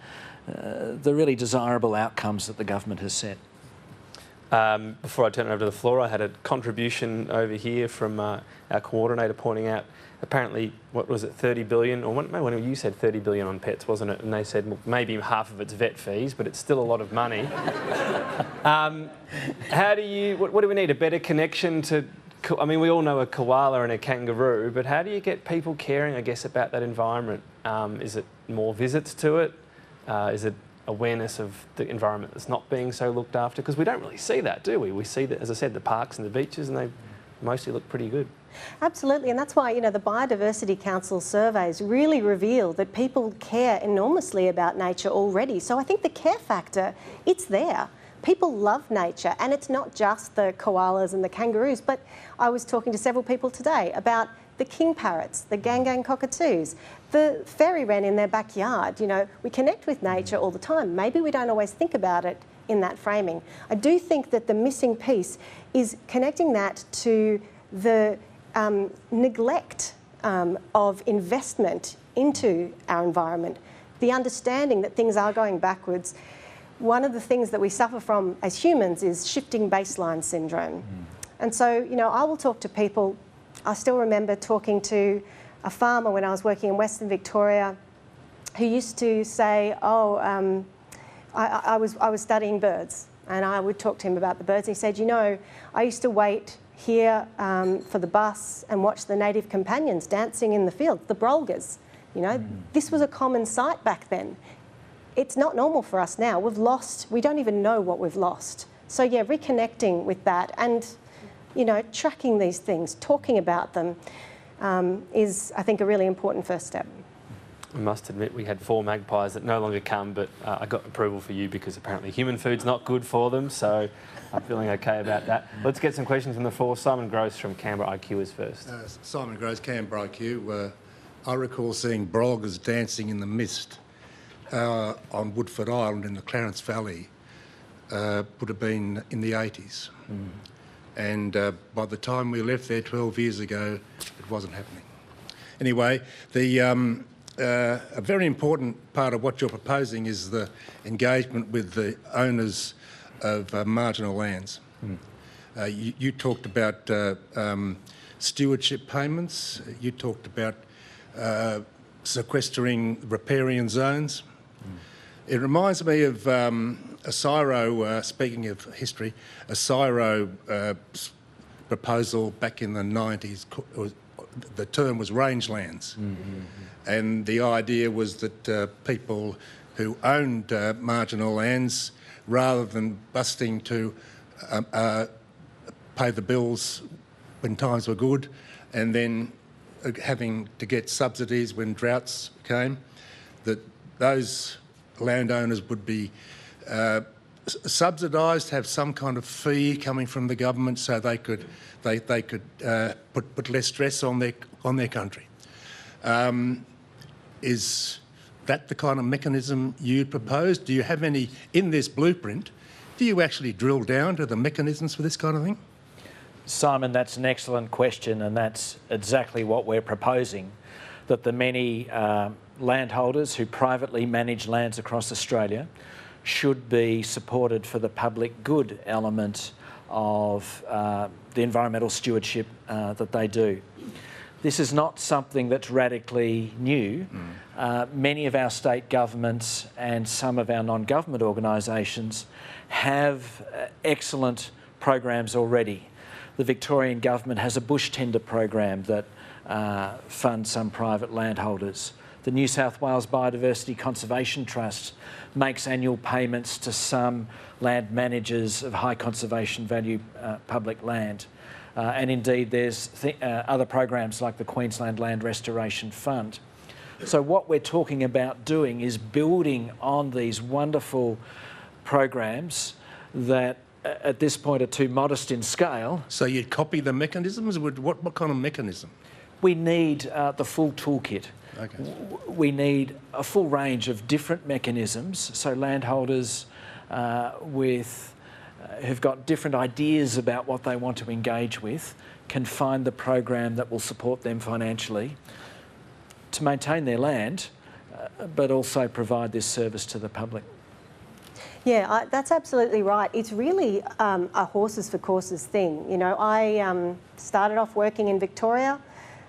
the really desirable outcomes that the government has set. Before I turn it over to the floor, I had a contribution over here from our coordinator pointing out apparently, what was it, 30 billion, or when you said 30 billion on pets, wasn't it? And they said, well, maybe half of it's vet fees, but it's still a lot of money. What do we need? A better connection to, I mean, we all know a koala and a kangaroo, but how do you get people caring, I guess, about that environment? Is it more visits to it? Is it awareness of the environment that's not being so looked after? Because we don't really see that, do we? We see that, as I said, the parks and the beaches, and they mostly look pretty good. Absolutely, and that's why, you know, the Biodiversity Council surveys really reveal that people care enormously about nature already. So I think the care factor, it's there. People love nature, and it's not just the koalas and the kangaroos, but I was talking to several people today about the king parrots, the gang cockatoos, the fairy wren in their backyard. You know, we connect with nature all the time. Maybe we don't always think about it in that framing. I do think that the missing piece is connecting that to the neglect of investment into our environment, the understanding that things are going backwards. One of the things that we suffer from as humans is shifting baseline syndrome. And so, you know, I will talk to people. I still remember talking to a farmer when I was working in Western Victoria who used to say, oh, I was studying birds, and I would talk to him about the birds. He said, you know, I used to wait here for the bus and watch the native companions dancing in the field, the brolgas. You know, this was a common sight back then. It's not normal for us now. We've lost, we don't even know what we've lost. So yeah, reconnecting with that and, you know, tracking these things, talking about them is, I think, a really important first step. I must admit we had 4 magpies that no longer come, but I got approval for you because apparently human food's not good for them, so I'm feeling okay about that. Let's get some questions from the floor. Simon Gross from Canberra IQ is first. Simon Gross, Canberra IQ. I recall seeing brolgas dancing in the mist on Woodford Island in the Clarence Valley. Would have been in the 80s. And by the time we left there 12 years ago, it wasn't happening. Anyway, a very important part of what you're proposing is the engagement with the owners of marginal lands. You talked about stewardship payments. You talked about sequestering riparian zones. It reminds me of a CSIRO, speaking of history, a CSIRO proposal back in the 90s. The term was rangelands. And the idea was that people who owned marginal lands, rather than busting to pay the bills when times were good and then having to get subsidies when droughts came, that those landowners would be subsidised, have some kind of fee coming from the government so they could put less stress on their country. Is that the kind of mechanism you propose? Do you have any, in this blueprint, do you actually drill down to the mechanisms for this kind of thing? Simon, that's an excellent question, and that's exactly what we're proposing, that the many landholders who privately manage lands across Australia should be supported for the public good element of the environmental stewardship that they do. This is not something that's radically new. Many of our state governments and some of our non-government organisations have excellent programs already. The Victorian government has a bush tender program that funds some private landholders. The New South Wales Biodiversity Conservation Trust makes annual payments to some land managers of high conservation value public land. And indeed there's other programs like the Queensland Land Restoration Fund. So what we're talking about doing is building on these wonderful programs that at this point are too modest in scale. So you'd copy the mechanisms? What kind of mechanism? We need the full toolkit. Okay. We need a full range of different mechanisms, so landholders who've got different ideas about what they want to engage with can find the program that will support them financially to maintain their land but also provide this service to the public. Yeah, that's absolutely right. It's really a horses for courses thing. You know, I started off working in Victoria.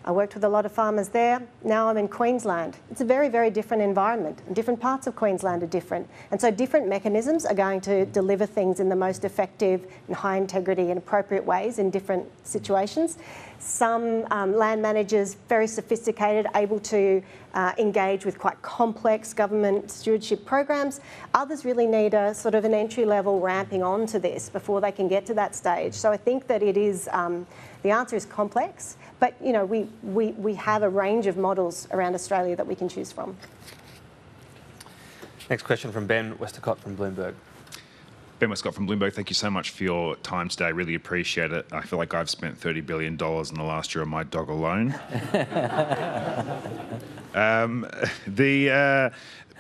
I worked with a lot of farmers there. Now I'm in Queensland. It's a very, very different environment. Different parts of Queensland are different. And so different mechanisms are going to deliver things in the most effective and high integrity and appropriate ways in different situations. Some land managers, very sophisticated, able to engage with quite complex government stewardship programs. Others really need a sort of an entry-level ramping on to this before they can get to that stage. So I think that it is, the answer is complex, but you know, we have a range of models around Australia that we can choose from. Next question from Ben Westacott from Bloomberg. Ben Westcott from Bloomberg, thank you so much for your time today. Really appreciate it. I feel like I've spent $30 billion in the last year on my dog alone.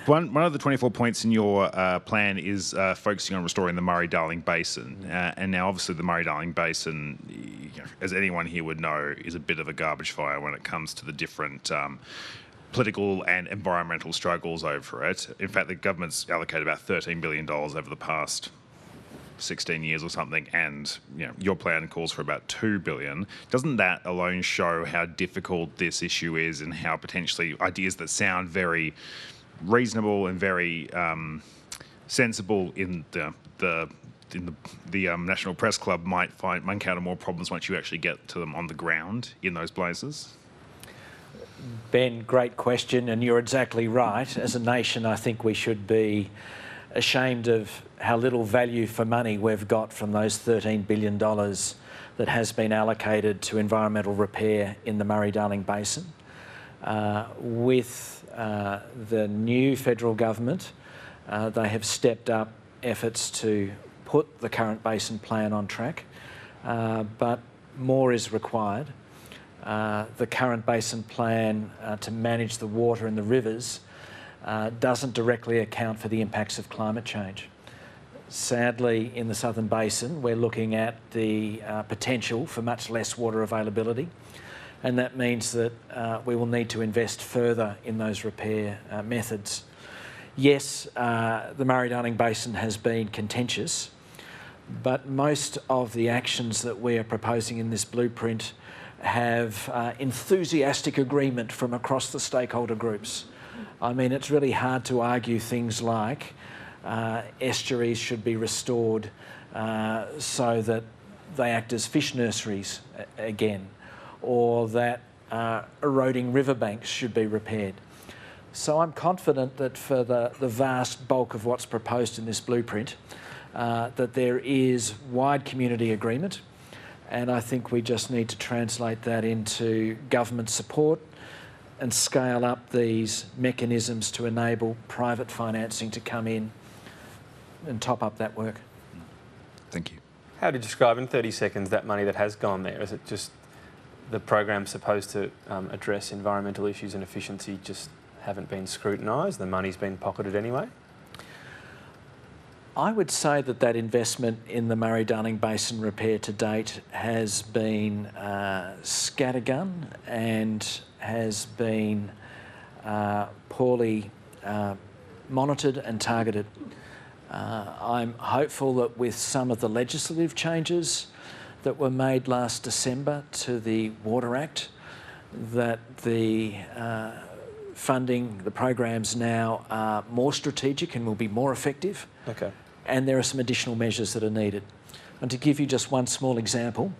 One of the 24 points in your plan is focusing on restoring the Murray-Darling Basin. And now, obviously, the Murray-Darling Basin, you know, as anyone here would know, is a bit of a garbage fire when it comes to the different political and environmental struggles over it. In fact, the government's allocated about $13 billion over the past 16 years or something, and you know, your plan calls for about $2 billion. Doesn't that alone show how difficult this issue is, and how potentially ideas that sound very reasonable and very sensible in the National Press Club might encounter more problems once you actually get to them on the ground in those places? Ben, great question, and you're exactly right. As a nation, I think we should be ashamed of how little value for money we've got from those $13 billion that has been allocated to environmental repair in the Murray-Darling Basin. With the new federal government, they have stepped up efforts to put the current basin plan on track, but more is required. The current basin plan to manage the water in the rivers doesn't directly account for the impacts of climate change. Sadly, in the Southern Basin, we're looking at the potential for much less water availability, and that means that we will need to invest further in those repair methods. Yes, the Murray-Darling Basin has been contentious, but most of the actions that we are proposing in this blueprint have enthusiastic agreement from across the stakeholder groups. I mean, it's really hard to argue things like estuaries should be restored so that they act as fish nurseries again, or that eroding riverbanks should be repaired. So I'm confident that for the vast bulk of what's proposed in this blueprint, that there is wide community agreement, and I think we just need to translate that into government support and scale up these mechanisms to enable private financing to come in and top up that work. Thank you. How do you describe in 30 seconds that money that has gone there? Is it just the program supposed to address environmental issues and efficiency just haven't been scrutinised? The money's been pocketed anyway? I would say that that investment in the Murray-Darling Basin repair to date has been scattergun and has been poorly monitored and targeted. I'm hopeful that with some of the legislative changes that were made last December to the Water Act, that the funding, the programs now are more strategic and will be more effective. Okay. And there are some additional measures that are needed. And to give you just one small example,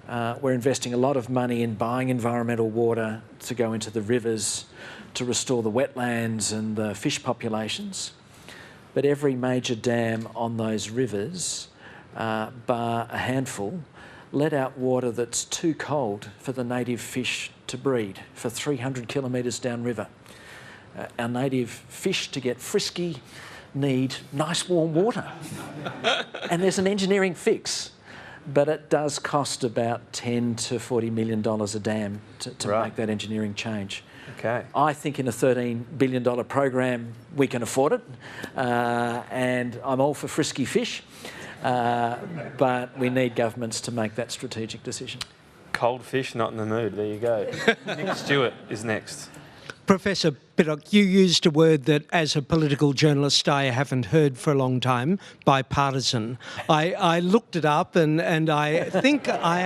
we're investing a lot of money in buying environmental water to go into the rivers to restore the wetlands and the fish populations. But every major dam on those rivers, bar a handful, let out water that's too cold for the native fish to breed for 300 kilometres downriver. Our native fish, to get frisky, need nice warm water. And there's an engineering fix, but it does cost about $10 to $40 million a dam to Right. make that engineering change. Okay. I think in a $13 billion program we can afford it, and I'm all for frisky fish, but we need governments to make that strategic decision. Cold fish, not in the mood. There you go. Nick Stewart is next. Professor Pittock, you used a word that, as a political journalist, I haven't heard for a long time, bipartisan. I looked it up and I think I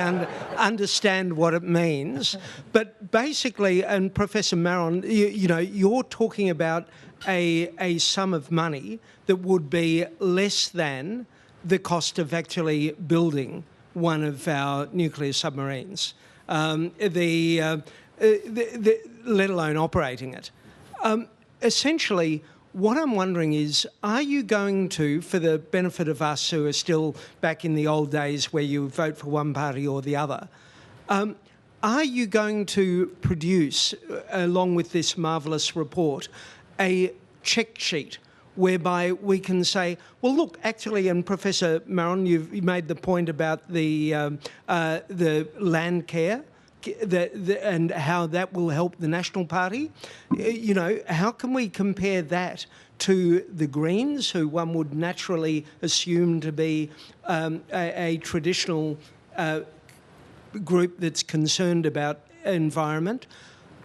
understand what it means. But basically, and Professor Maron, you're talking about a sum of money that would be less than the cost of actually building one of our nuclear submarines, let alone operating it. Essentially, what I'm wondering is, are you going to, for the benefit of us who are still back in the old days where you vote for one party or the other, are you going to produce, along with this marvellous report, a check sheet whereby we can say, well, look, actually, and Professor Maron, you made the point about the land care, and how that will help the National Party. How can we compare that to the Greens, who one would naturally assume to be a traditional group that's concerned about environment?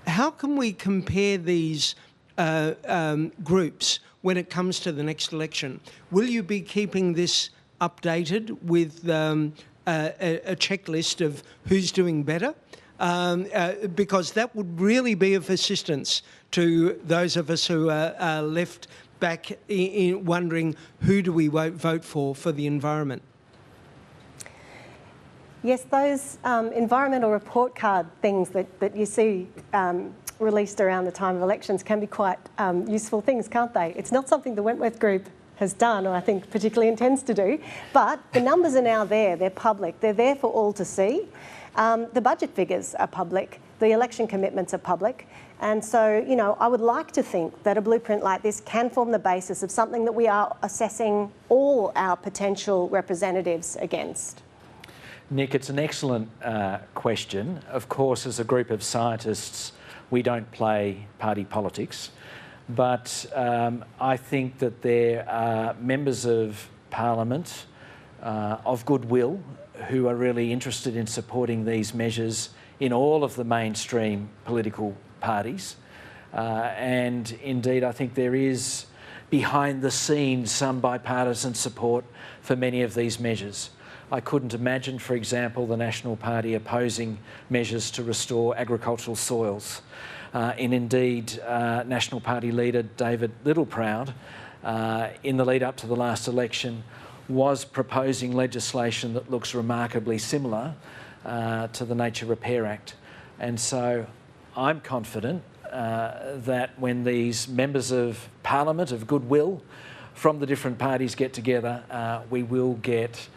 How can we compare these groups when it comes to the next election? Will you be keeping this updated with a checklist of who's doing better? Because that would really be of assistance to those of us who are left back in wondering, who do we vote for the environment? Yes, those environmental report card things that you see released around the time of elections can be quite useful things, can't they? It's not something the Wentworth Group has done, or I think particularly intends to do, but the numbers are now there, they're public, they're there for all to see. The budget figures are public, the election commitments are public, and so, I would like to think that a blueprint like this can form the basis of something that we are assessing all our potential representatives against. Nick, it's an excellent question. Of course, as a group of scientists, we don't play party politics, but I think that there are members of Parliament of goodwill who are really interested in supporting these measures in all of the mainstream political parties. And indeed, I think there is, behind the scenes, some bipartisan support for many of these measures. I couldn't imagine, for example, the National Party opposing measures to restore agricultural soils. And indeed, National Party leader David Littleproud, in the lead up to the last election, was proposing legislation that looks remarkably similar to the Nature Repair Act. And so I'm confident that when these members of Parliament of goodwill from the different parties get together, we will get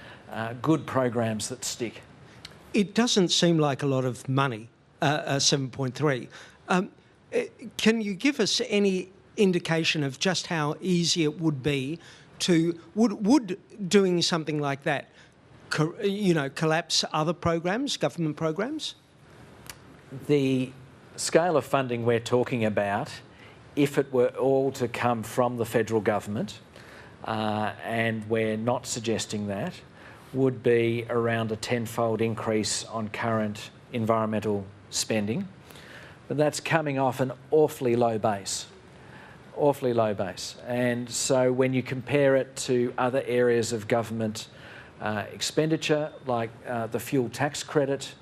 good programs that stick. It doesn't seem like a lot of money, 7.3. Can you give us any indication of just how easy it would be to, would doing something like that, collapse other programs, government programs? The scale of funding we're talking about, if it were all to come from the federal government, and we're not suggesting that, would be around a 10-fold increase on current environmental spending. But that's coming off an awfully low base. And so when you compare it to other areas of government expenditure, like the fuel tax credit,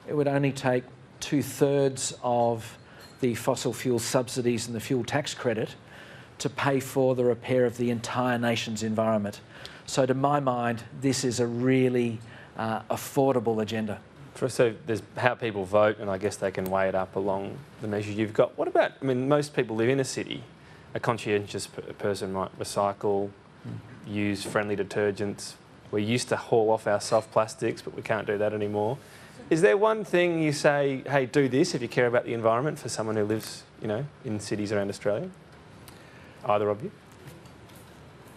it would only take 2/3 of the fossil fuel subsidies and the fuel tax credit to pay for the repair of the entire nation's environment. So to my mind, this is a really affordable agenda. So there's how people vote, and I guess they can weigh it up along the measures you've got. What about, most people live in a city. A conscientious person might recycle, use friendly detergents. We used to haul off our soft plastics, but we can't do that anymore. Is there one thing you say, hey, do this if you care about the environment, for someone who lives, in cities around Australia? Either of you?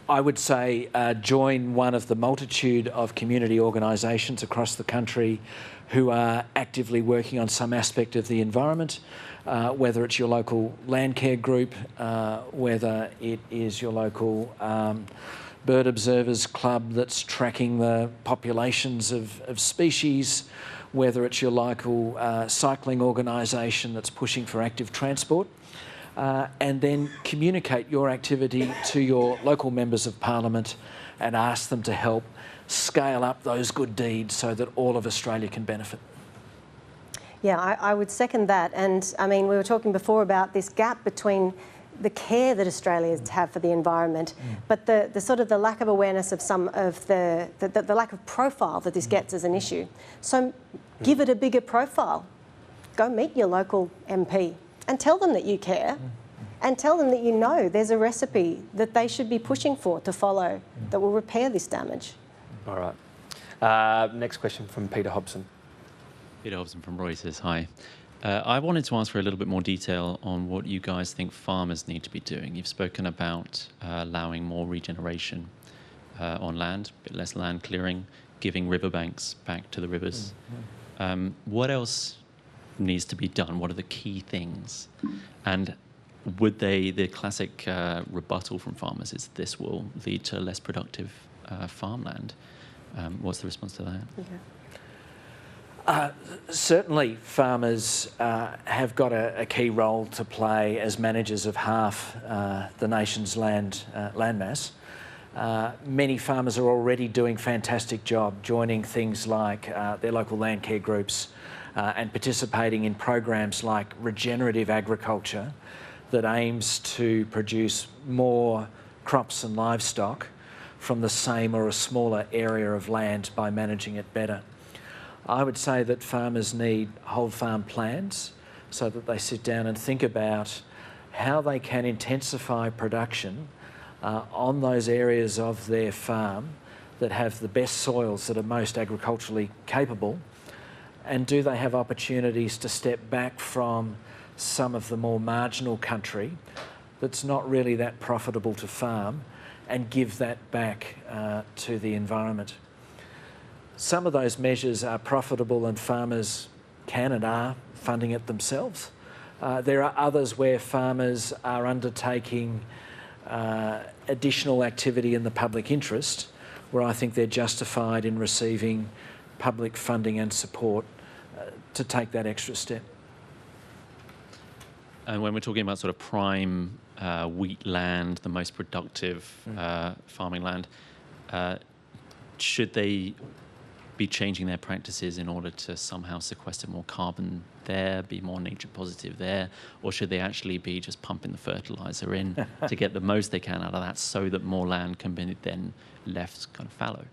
I would say join one of the multitude of community organisations across the country who are actively working on some aspect of the environment, whether it's your local land care group, whether it is your local bird observers club that's tracking the populations of species, whether it's your local cycling organisation that's pushing for active transport, and then communicate your activity to your local members of parliament and ask them to help scale up those good deeds so that all of Australia can benefit. Yeah, I would second that. And I mean, we were talking before about this gap between the care that Australians have for the environment, but the sort of the lack of awareness of some of the lack of profile that this gets as an issue. So give it a bigger profile. Go meet your local MP and tell them that you care, and tell them that you know there's a recipe that they should be pushing for to follow that will repair this damage. All right. Next question from Peter Hobson. Peter Hobson from Reuters. Hi. I wanted to ask for a little bit more detail on what you guys think farmers need to be doing. You've spoken about allowing more regeneration on land, a bit less land clearing, giving riverbanks back to the rivers. What else needs to be done? What are the key things? And would the classic rebuttal from farmers is this will lead to less productive farmland? What's the response to that? Certainly farmers have got a key role to play as managers of half the nation's landmass. Many farmers are already doing a fantastic job joining things like their local land care groups and participating in programs like regenerative agriculture that aims to produce more crops and livestock from the same or a smaller area of land by managing it better. I would say that farmers need whole farm plans so that they sit down and think about how they can intensify production on those areas of their farm that have the best soils that are most agriculturally capable, and do they have opportunities to step back from some of the more marginal country that's not really that profitable to farm and give that back to the environment. Some of those measures are profitable and farmers can and are funding it themselves. There are others where farmers are undertaking additional activity in the public interest, where I think they're justified in receiving public funding and support to take that extra step. And when we're talking about sort of prime wheat land, the most productive farming land, should they be changing their practices in order to somehow sequester more carbon there, be more nature positive there, or should they actually be just pumping the fertiliser in to get the most they can out of that so that more land can be then left kind of fallow?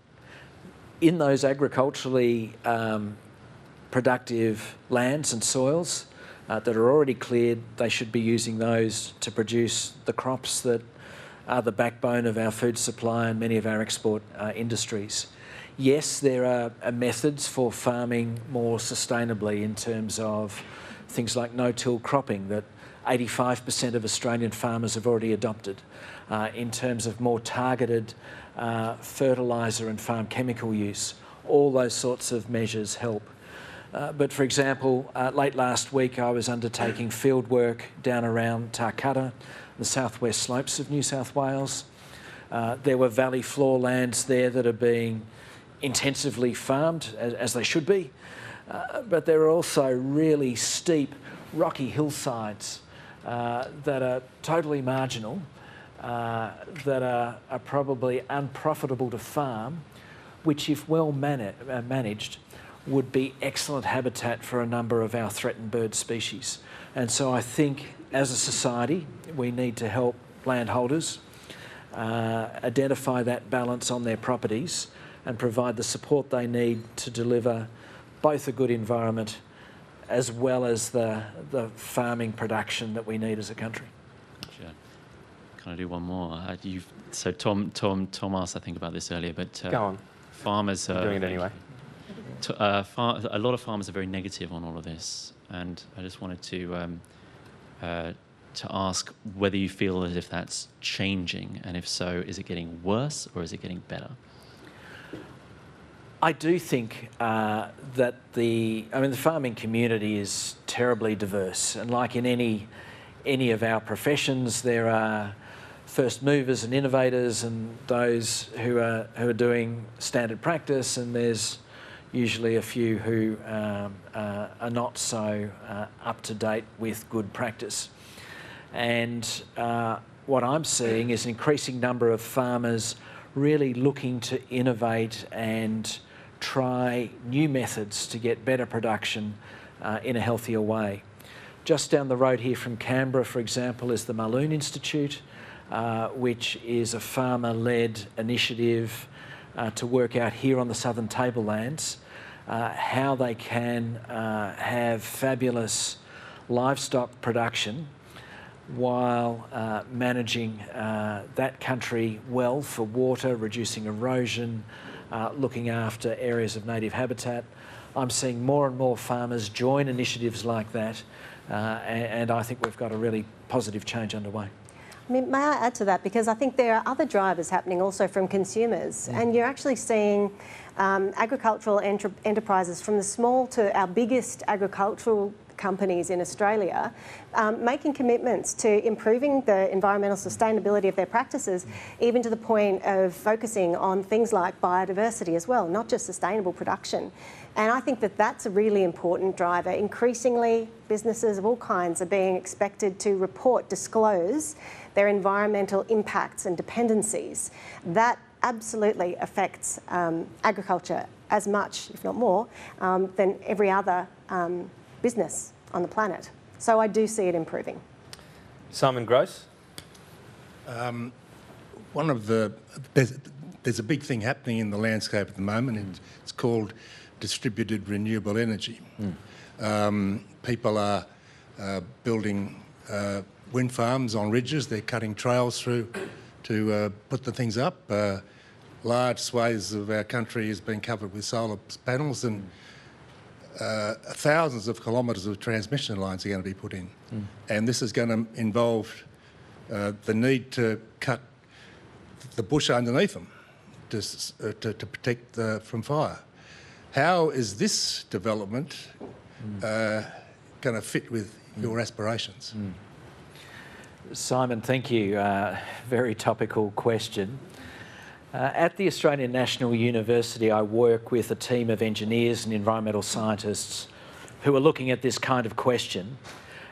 In those agriculturally productive lands and soils that are already cleared, they should be using those to produce the crops that are the backbone of our food supply and many of our export industries. Yes, there are methods for farming more sustainably in terms of things like no-till cropping that 85% of Australian farmers have already adopted, in terms of more targeted fertiliser and farm chemical use. All those sorts of measures help. But for example, late last week I was undertaking field work down around Tarcutta, the southwest slopes of New South Wales. There were valley floor lands there that are being intensively farmed, as they should be, but there are also really steep, rocky hillsides that are totally marginal, that are probably unprofitable to farm, which, if well managed, would be excellent habitat for a number of our threatened bird species. And so I think, as a society, we need to help landholders identify that balance on their properties and provide the support they need to deliver both a good environment as well as the farming production that we need as a country. Gotcha. Can I do one more? So Tom asked, I think, about this earlier, but Go on. Farmers are doing it anyway. A lot of farmers are very negative on all of this, and I just wanted to ask whether you feel as if that's changing, and if so, is it getting worse or is it getting better? I do think that the farming community is terribly diverse, and like in any of our professions, there are first movers and innovators, and those who are doing standard practice, and there's usually a few who are not so up to date with good practice. And what I'm seeing is an increasing number of farmers really looking to innovate and try new methods to get better production in a healthier way. Just down the road here from Canberra, for example, is the Malloon Institute, which is a farmer-led initiative to work out here on the southern tablelands how they can have fabulous livestock production while managing that country well for water, reducing erosion, looking after areas of native habitat. I'm seeing more and more farmers join initiatives like that, and I think we've got a really positive change underway. I mean, may I add to that? Because I think there are other drivers happening also from consumers, and you're actually seeing agricultural enterprises from the small to our biggest agricultural companies in Australia making commitments to improving the environmental sustainability of their practices, even to the point of focusing on things like biodiversity as well, not just sustainable production. And I think that that's a really important driver. Increasingly, businesses of all kinds are being expected to report, disclose their environmental impacts and dependencies. That absolutely affects agriculture as much, if not more, than every other business on the planet. So I do see it improving. Simon Gross? There's a big thing happening in the landscape at the moment. It's called distributed renewable energy. People are building wind farms on ridges. They're cutting trails through to put the things up. Large swathes of our country has been covered with solar panels, and thousands of kilometres of transmission lines are going to be put in. And this is going to involve the need to cut the bush underneath them to protect from fire. How is this development going to fit with your aspirations? Simon, thank you. Very topical question. At the Australian National University, I work with a team of engineers and environmental scientists who are looking at this kind of question.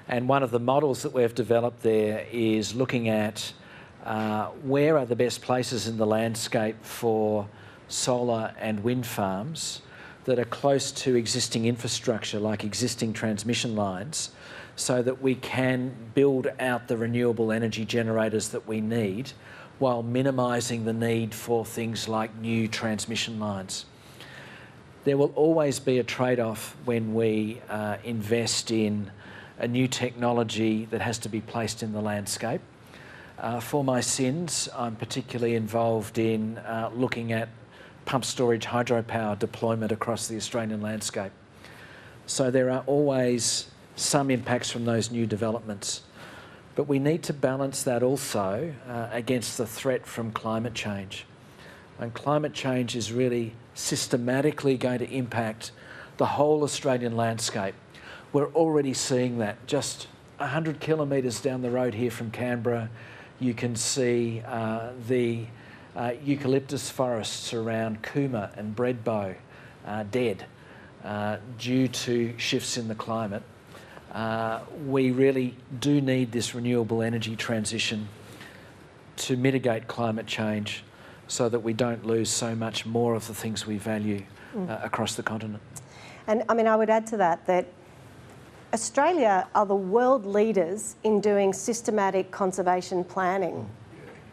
And one of the models that we've developed there is looking at where are the best places in the landscape for solar and wind farms that are close to existing infrastructure, like existing transmission lines, so that we can build out the renewable energy generators that we need while minimising the need for things like new transmission lines. There will always be a trade-off when we invest in a new technology that has to be placed in the landscape. For my sins, I'm particularly involved in looking at pump storage hydropower deployment across the Australian landscape. So there are always some impacts from those new developments. But we need to balance that also against the threat from climate change. And climate change is really systematically going to impact the whole Australian landscape. We're already seeing that. Just 100 kilometres down the road here from Canberra, you can see the eucalyptus forests around Cooma and Breadbow dead due to shifts in the climate. We really do need this renewable energy transition to mitigate climate change so that we don't lose so much more of the things we value across the continent. And I mean, I would add to that Australia are the world leaders in doing systematic conservation planning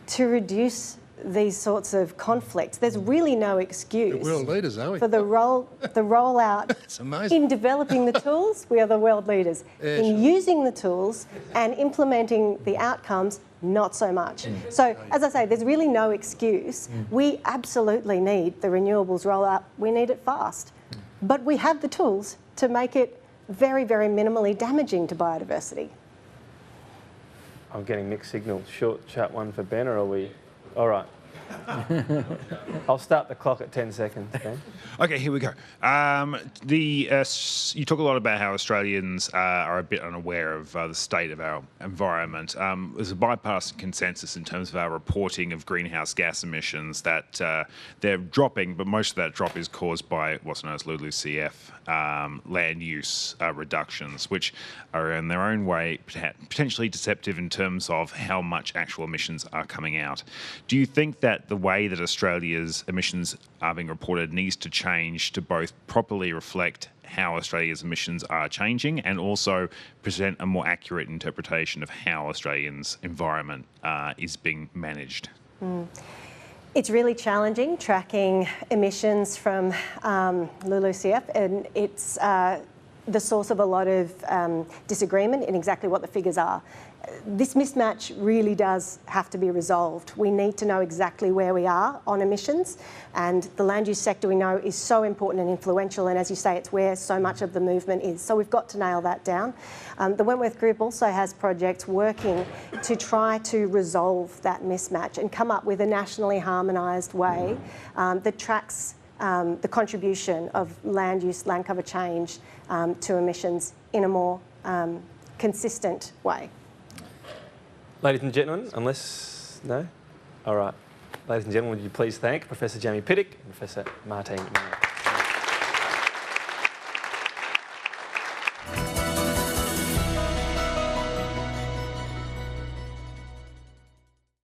to reduce these sorts of conflicts. There's really no excuse. The world leaders, are we? For the rollout. That's amazing. In developing the tools, we are the world leaders. Yeah, in using the tools and implementing the outcomes, not so much. So, as I say, there's really no excuse. We absolutely need the renewables rollout. We need it fast. But we have the tools to make it very, very minimally damaging to biodiversity. I'm getting mixed signals. Short chat one for Ben, or are we... All right. I'll start the clock at 10 seconds, Ben. Okay, here we go. You talk a lot about how Australians are a bit unaware of the state of our environment. There's a bipartisan consensus in terms of our reporting of greenhouse gas emissions that they're dropping, but most of that drop is caused by what's known as LULUCF land use reductions, which are in their own way potentially deceptive in terms of how much actual emissions are coming out. Do you think that the way that Australia's emissions are being reported needs to change to both properly reflect how Australia's emissions are changing and also present a more accurate interpretation of how Australians' environment is being managed? It's really challenging tracking emissions from LULUCF, and it's the source of a lot of disagreement in exactly what the figures are. This mismatch really does have to be resolved. We need to know exactly where we are on emissions, and the land use sector we know is so important and influential, and as you say, it's where so much of the movement is. So we've got to nail that down. The Wentworth Group also has projects working to try to resolve that mismatch and come up with a nationally harmonised way that tracks the contribution of land use, land cover change to emissions in a more consistent way. Ladies and gentlemen, no? All right. Ladies and gentlemen, would you please thank Professor Jamie Pittock and Professor Martine Maron.